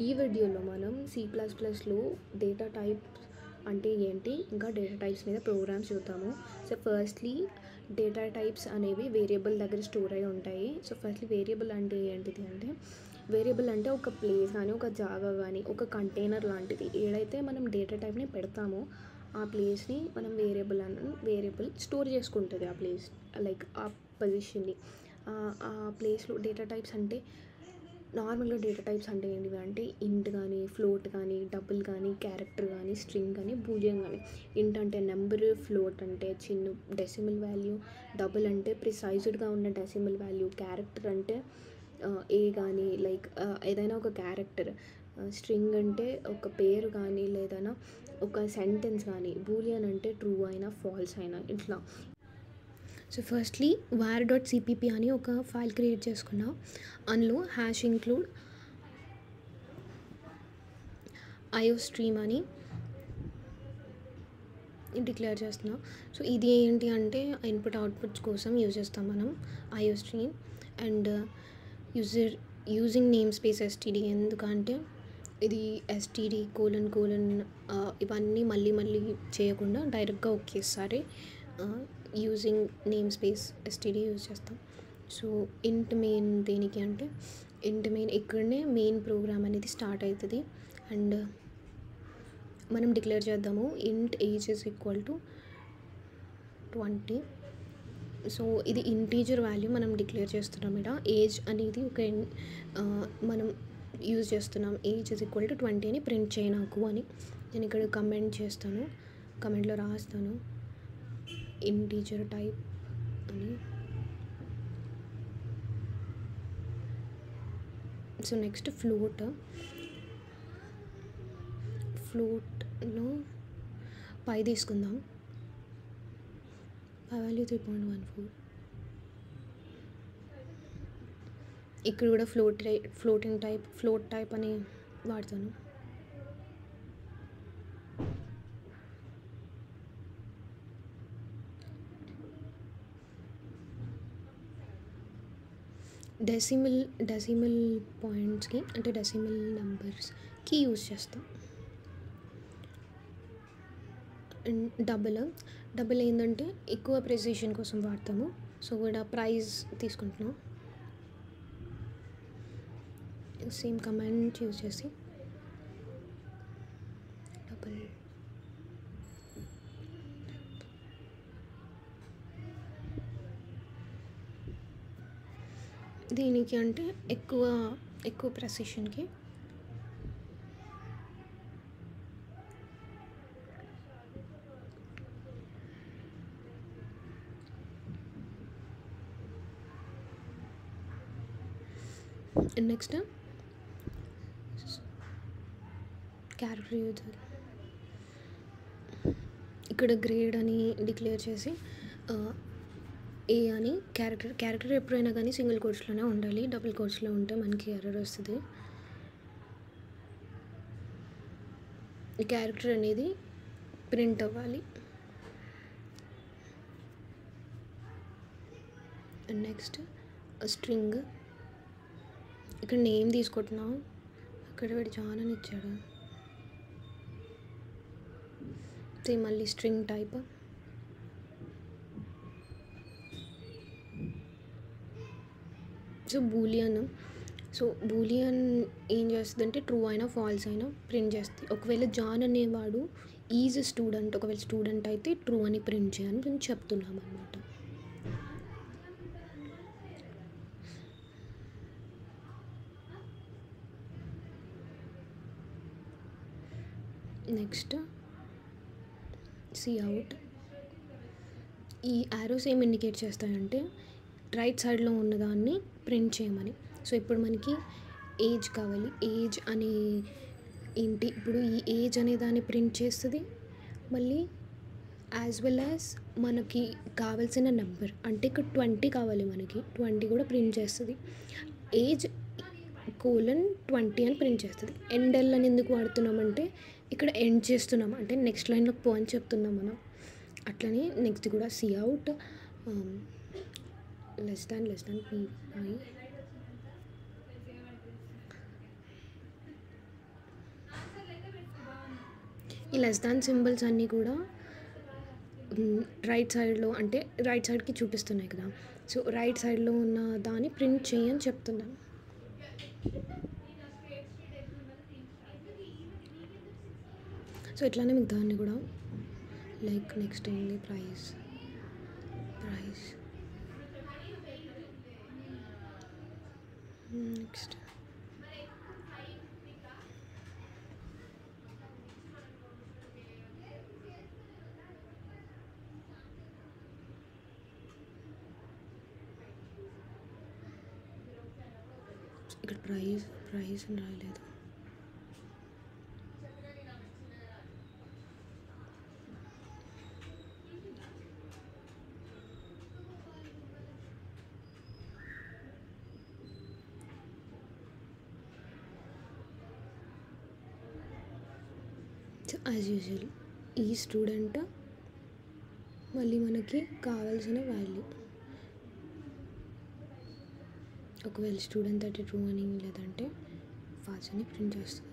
ఈ వీడియోలో మనం C++లో డేటా టైప్స్ అంటే ఏంటి, ఇంకా డేటా టైప్స్ మీద ప్రోగ్రామ్స్ చూద్దాము. సో ఫస్ట్లీ డేటా టైప్స్ అనేవి వేరియబుల్ దగ్గర స్టోర్ అయి ఉంటాయి. సో ఫస్ట్లీ వేరియబుల్ అంటే ఏంటిది అంటే, వేరియబుల్ అంటే ఒక ప్లేస్ కానీ, ఒక జాగా కానీ, ఒక కంటైనర్ లాంటిది. ఏదైతే మనం డేటా టైప్ని పెడతామో ఆ ప్లేస్ని మనం వేరియబుల్ స్టోర్ చేసుకుంటుంది. ఆ ప్లేస్ లైక్ ఆ పొజిషన్ని. ఆ ప్లేస్లో డేటా టైప్స్ అంటే నార్మల్గా డేటా టైప్స్ అంటే ఏంటివి అంటే ఇంట్ కానీ, ఫ్లోట్ కానీ, డబుల్ కానీ, క్యారెక్టర్ కానీ, స్ట్రింగ్ కానీ, బూలియన్ కానీ. ఇంట్ అంటే నెంబర్, ఫ్లోట్ అంటే చిన్న డెసిమల్ వాల్యూ, డబుల్ అంటే ప్రిసైజ్డ్గా ఉన్న డెసిమల్ వాల్యూ, క్యారెక్టర్ అంటే ఏ కానీ లైక్ ఏదైనా ఒక క్యారెక్టర్, స్ట్రింగ్ అంటే ఒక పేరు కానీ లేదైనా ఒక సెంటెన్స్ కానీ, బూలియన్ అంటే ట్రూ అయినా ఫాల్స్ అయినా ఇట్లా. సో ఫస్ట్లీ var.cpp అని ఒక ఫైల్ క్రియేట్ చేసుకున్నా. అందులో హ్యాష్ ఇంక్లూడ్ iostream అని డిక్లేర్ చేస్తున్నా. సో ఇది ఏంటి అంటే ఇన్పుట్ అవుట్పుట్స్ కోసం యూజ్ చేస్తాం మనం iostream. And using name space std. ఎందుకంటే ఇది std : ఇవన్నీ మళ్ళీ చేయకుండా డైరెక్ట్గా ఒకేసారి using name space std use చేస్తాం. సో ఇంట్ మెయిన్ దేనికి అంటే, ఇంట్ మెయిన్ ఇక్కడనే మెయిన్ ప్రోగ్రామ్ అనేది స్టార్ట్ అవుతుంది. అండ్ మనం డిక్లేర్ చేద్దాము ఇంట్ age is equal to 20. So ఇది ఇంటీజర్ వాల్యూ మనం డిక్లేర్ చేస్తున్నాం. ఇక్కడ ఏజ్ అనేది ఒక మనం యూజ్ చేస్తున్నాం. ఏజ్ ఈజ్ ఈక్వల్ టు 20 అని ప్రింట్ చేయ నాకు అని. నేను ఇక్కడ కమెంట్ చేస్తాను, కమెంట్లో రాస్తాను ఇంటీజర్ టైప్ అని. సో నెక్స్ట్ ఫ్లోట్లో 5 తీసుకుందాం. వాల్యూ 3.14. ఇక్కడ కూడా ఫ్లోట్ టైప్ అని వాడతాను. డెసిమల్ పాయింట్స్కి అంటే డెసిమల్ నెంబర్స్కి యూజ్ చేస్తాం. డబుల్ ఏంటంటే ఎక్కువ ప్రెసిషన్ కోసం వాడతాము. సో కూడా ప్రైస్ తీసుకుంటున్నాం. సేమ్ కమాండ్ యూజ్ చేసి డబుల్. దీనికి అంటే ఎక్కువ ప్రెసిషన్కి. Next character user. ఇక్కడ గ్రేడ్ అని డిక్లేర్ చేసి ఏ అని క్యారెక్టర్ ఎప్పుడైనా కానీ సింగిల్ కోట్స్లోనే ఉండాలి. డబుల్ కోట్స్లో ఉంటే మనకి ఎర్రర్ వస్తుంది. ఈ క్యారెక్టర్ అనేది ప్రింట్ అవ్వాలి. And next string. ఇక్కడ నేమ్ తీసుకుంటున్నాం, అక్కడ వీడు జాన్ అని ఇచ్చాడు. మళ్ళీ స్ట్రింగ్ టైప్. సో బూలియన్ ఏం చేస్తుంది అంటే ట్రూ అయినా ఫాల్స్ అయినా ప్రింట్ చేస్తుంది. ఒకవేళ జాన్ అనేవాడు ఈజ్ స్టూడెంట్, ఒకవేళ స్టూడెంట్ అయితే ట్రూ అని ప్రింట్ చేయని మేము చెప్తున్నాం అన్నమాట. Next cout. ఈ యారోస్ ఏం ఇండికేట్ చేస్తాయంటే రైట్ సైడ్లో ఉన్నదాన్ని ప్రింట్ చేయమని. సో ఇప్పుడు మనకి ఏజ్ కావాలి. ఏజ్ అనే ఏంటి, ఇప్పుడు ఈ ఏజ్ అనే దాన్ని ప్రింట్ చేస్తుంది. మళ్ళీ యాజ్ వెల్ యాజ్ మనకి కావాల్సిన నెంబర్ అంటే ఇక్కడ 20 కావాలి, మనకి 20 కూడా ప్రింట్ చేస్తుంది. ఏజ్ : 20 అని ప్రింట్ చేస్తుంది. ఎండ్ అని ఎందుకు వాడుతున్నామంటే ఇక్కడ ఎండ్ చేస్తున్నాం అంటే నెక్స్ట్ లైన్లో పో అని చెప్తున్నాం మనం. అట్లనే నెక్స్ట్ కూడా cout less than pi. ఈ లెస్ దాన్ సింబల్స్ అన్నీ కూడా రైట్ సైడ్లో అంటే రైట్ సైడ్కి చూపిస్తున్నాయి కదా, సో రైట్ సైడ్లో ఉన్న దాన్ని ప్రింట్ చేయని చెప్తున్నాను. సో ఇట్లానే మీకు దాన్ని కూడా లైక్ నెక్స్ట్ ఏంటి ప్రైస్ నెక్స్ట్ ఇక్కడ ప్రైస్ అని రాయలేదు. సో యాజ్ యూజువల్ ఈ స్టూడెంట్ మళ్ళీ మనకి కావాల్సిన వాల్యూ, ఒకవేళ స్టూడెంట్ 32 అని లేదంటే ఫాల్స్ అని ప్రింట్ చేస్తుంది.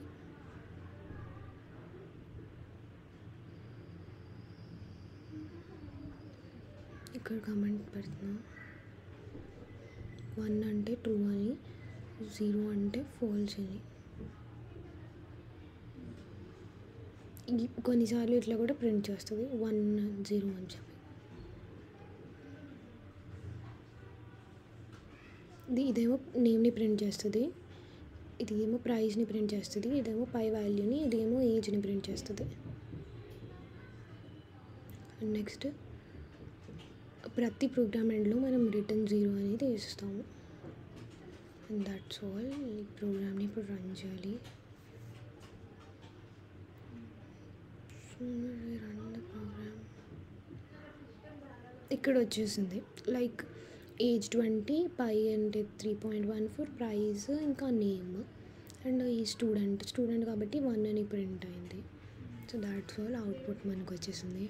ఇక్కడ కమెంట్ పెడుతున్నా, 1 అంటే ట్రూ అని, 0 అంటే ఫాల్స్ అని. కొన్నిసార్లు ఇట్లా కూడా ప్రింట్ చేస్తుంది 1 0 అని చెప్పి. ఇదేమో నేమ్ని ప్రింట్ చేస్తుంది, ఇదేమో ప్రైస్ని ప్రింట్ చేస్తుంది, ఇదేమో పై వాల్యూని, ఇదేమో ఏజ్ని ప్రింట్ చేస్తుంది. నెక్స్ట్ ప్రతి ప్రోగ్రామ్ ఎండ్లో మనం రిటర్న్ 0 అనేది వేస్తాము. And that's all. ఈ ప్రోగ్రామ్ని ఇప్పుడు రన్ చేయాలి. Run the program. ఇక్కడ వచ్చేసింది లైక్ ఏజ్ 20, పై అంటే 3.14, ప్రైస్ ఇంకా నేమ్ అండ్ ఈ స్టూడెంట్ కాబట్టి 1 అని ప్రింట్ అయింది. So that's all. అవుట్పుట్ మనకు వచ్చేసింది.